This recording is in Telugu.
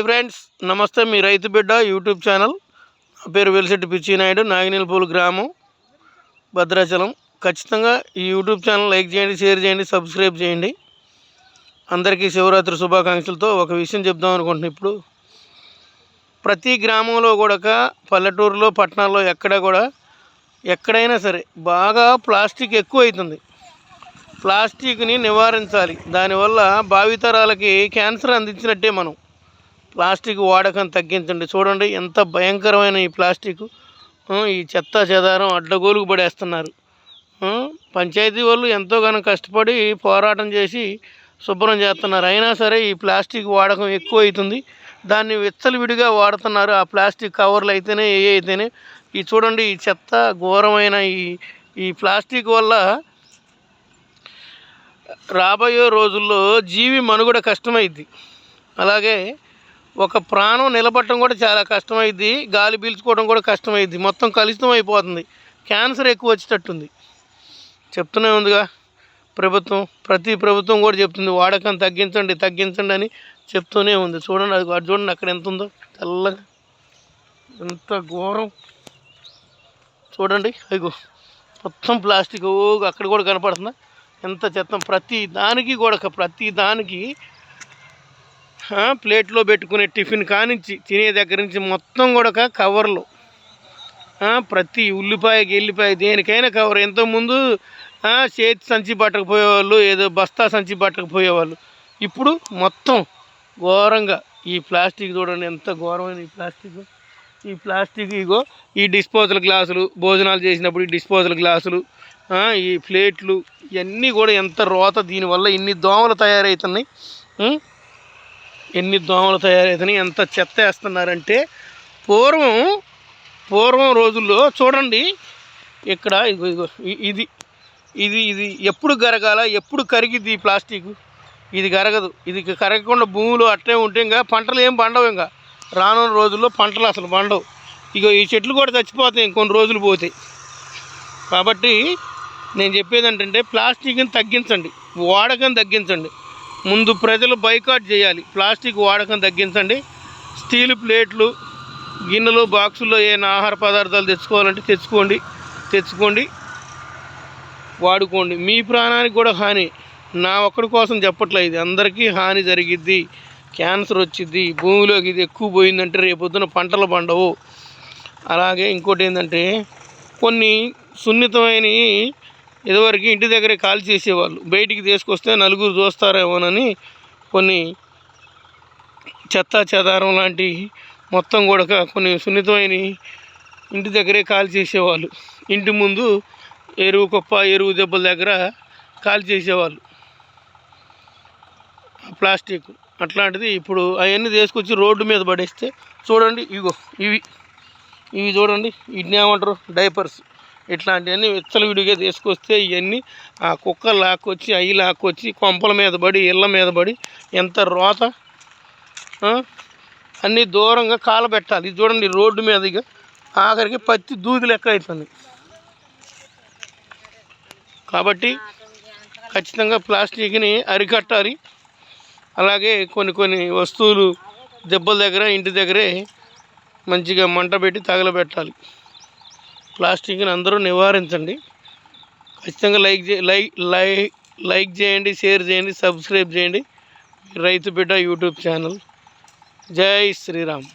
ఫ్రెండ్స్ నమస్తే, మీ రైతు బిడ్డ యూట్యూబ్ ఛానల్. నా పేరు వెలిశెట్టి పిచ్చినాయుడు, నాగినేనిపూలు గ్రామం, భద్రాచలం. ఖచ్చితంగా ఈ యూట్యూబ్ ఛానల్ లైక్ చేయండి, షేర్ చేయండి, సబ్స్క్రైబ్ చేయండి. అందరికీ శివరాత్రి శుభాకాంక్షలతో ఒక విషయం చెప్దాం అనుకుంటున్నాను. ఇప్పుడు ప్రతి గ్రామంలో కూడా, పల్లెటూరులో పట్టణాల్లో ఎక్కడైనా సరే బాగా ప్లాస్టిక్ ఎక్కువ అవుతుంది. ప్లాస్టిక్ని నివారించాలి. దానివల్ల భావితరాలకి క్యాన్సర్ అందించినట్టే. మనం ప్లాస్టిక్ వాడకం తగ్గించండి. చూడండి ఎంత భయంకరమైన ఈ ప్లాస్టిక్. ఈ చెత్త చెదారం అడ్డగోలుగు పడేస్తున్నారు. పంచాయతీ వాళ్ళు ఎంతోగానో కష్టపడి పోరాటం చేసి శుభ్రం చేస్తున్నారు. అయినా సరే ఈ ప్లాస్టిక్ వాడకం ఎక్కువ అవుతుంది. దాన్ని విచ్చలవిడిగా వాడుతున్నారు. ఆ ప్లాస్టిక్ కవర్లు అయితేనే అయితేనే ఈ చూడండి ఈ చెత్త ఘోరమైన ఈ ప్లాస్టిక్ వల్ల రాబోయే రోజుల్లో జీవి మనుగడ కష్టమైద్ది. అలాగే ఒక ప్రాణం నిలబడటం కూడా చాలా కష్టమైద్ది. గాలి పీల్చుకోవడం కూడా కష్టమైద్ది. మొత్తం కలుషితం అయిపోతుంది. క్యాన్సర్ ఎక్కువ వచ్చేటట్టుంది. చెప్తూనే ఉందిగా ప్రభుత్వం. ప్రతి ప్రభుత్వం కూడా చెప్తుంది వాడకం తగ్గించండి అని చెప్తూనే ఉంది. చూడండి అది చూడండి అక్కడ ఎంత ఉందో తెల్లగా, ఎంత ఘోరం. చూడండి అదిగో మొత్తం ప్లాస్టిక్. అక్కడ కూడా కనపడుతుందా ఎంత చెత్త. ప్రతి దానికి ప్లేట్లో పెట్టుకునే టిఫిన్ కానించి తినే దగ్గర నుంచి మొత్తం కూడా కవర్లు. ప్రతి ఉల్లిపాయ దేనికైనా కవర్. ఎంతోముందు చేతి సంచి పట్టకపోయేవాళ్ళు, ఏదో బస్తా సంచి పట్టకపోయేవాళ్ళు. ఇప్పుడు మొత్తం ఘోరంగా ఈ ప్లాస్టిక్. చూడండి ఎంత ఘోరమైన ఈ ప్లాస్టిక్. ఇగో ఈ డిస్పోజల్ గ్లాసులు, భోజనాలు చేసినప్పుడు ఈ డిస్పోజల్ గ్లాసులు, ఈ ప్లేట్లు, ఇవన్నీ కూడా ఎంత రోత. దీనివల్ల ఎన్ని దోమలు తయారవుతున్నాయి. ఎంత చెత్త వేస్తున్నారంటే పూర్వం రోజుల్లో చూడండి ఇక్కడ ఇగో ఇది ఎప్పుడు కరగాల, ఎప్పుడు కరిగిద్ది ఈ ప్లాస్టిక్. ఇది కరగదు. ఇది కరగకుండా భూమిలో అట్లే ఉంటే ఇంకా పంటలు ఏం పండవు. ఇంకా రానున్న రోజుల్లో పంటలు అసలు పండవు. ఇగో ఈ చెట్లు కూడా చచ్చిపోతాయి ఇంకొన్ని రోజులు పోతాయి. కాబట్టి నేను చెప్పేది ఏంటంటే ప్లాస్టిక్ని తగ్గించండి, వాడకం తగ్గించండి. ముందు ప్రజలు బైకాట్ చేయాలి. ప్లాస్టిక్ వాడకం తగ్గించండి. స్టీల్ ప్లేట్లు, గిన్నెలు, బాక్సుల్లో ఏమైనా ఆహార పదార్థాలు తెచ్చుకోవాలంటే తెచ్చుకోండి, వాడుకోండి. మీ ప్రాణానికి కూడా హాని. నా ఒక్కడి కోసం చెప్పట్లేదు, ఇది అందరికీ హాని జరిగిద్ది. క్యాన్సర్ వచ్చిద్ది. భూమిలోకి ఇది ఎక్కువ పోయిందంటే రేపొద్దున పంటలు పండవు. అలాగే ఇంకోటి ఏంటంటే కొన్ని సున్నితమైన ఇదివరకు ఇంటి దగ్గరే కాల్ చేసేవాళ్ళు. బయటికి తీసుకొస్తే నలుగురు చూస్తారేమోనని కొన్ని చెత్త చెదారం లాంటి మొత్తం కూడా కొన్ని సున్నితమైన ఇంటి దగ్గరే కాల్ చేసేవాళ్ళు. ఇంటి ముందు ఎరువు దెబ్బల దగ్గర కాల్ చేసేవాళ్ళు ప్లాస్టిక్. అట్లాంటిది ఇప్పుడు అవన్నీ తీసుకొచ్చి రోడ్డు మీద పడేస్తే చూడండి ఇగో ఇవి చూడండి, వీటిని ఏమంటారు, డైపర్స్. ఇట్లాంటివన్నీ విచ్చలవిడిగా తీసుకొస్తే ఇవన్నీ ఆ కుక్కలు లాక్కొచ్చి కొంపల మీద పడి, ఇళ్ళ మీద పడి ఎంత రోత. అన్నీ దూరంగా కాలబెట్టాలి. ఇది చూడండి రోడ్డు మీద ఇక ఆఖరికి పత్తి దూది లెక్క అవుతుంది. కాబట్టి ఖచ్చితంగా ప్లాస్టిక్ని అరికట్టాలి. అలాగే కొన్ని వస్తువులు దెబ్బల దగ్గర ఇంటి దగ్గరే మంచిగా మంట పెట్టి తగలబెట్టాలి. ప్లాస్టిక్ని అందరూ నివారించండి. ఖచ్చితంగా లైక్ చేయండి, షేర్ చేయండి, సబ్స్క్రైబ్ చేయండి. రైతు బిడ్డ యూట్యూబ్ ఛానల్. జై శ్రీరామ్.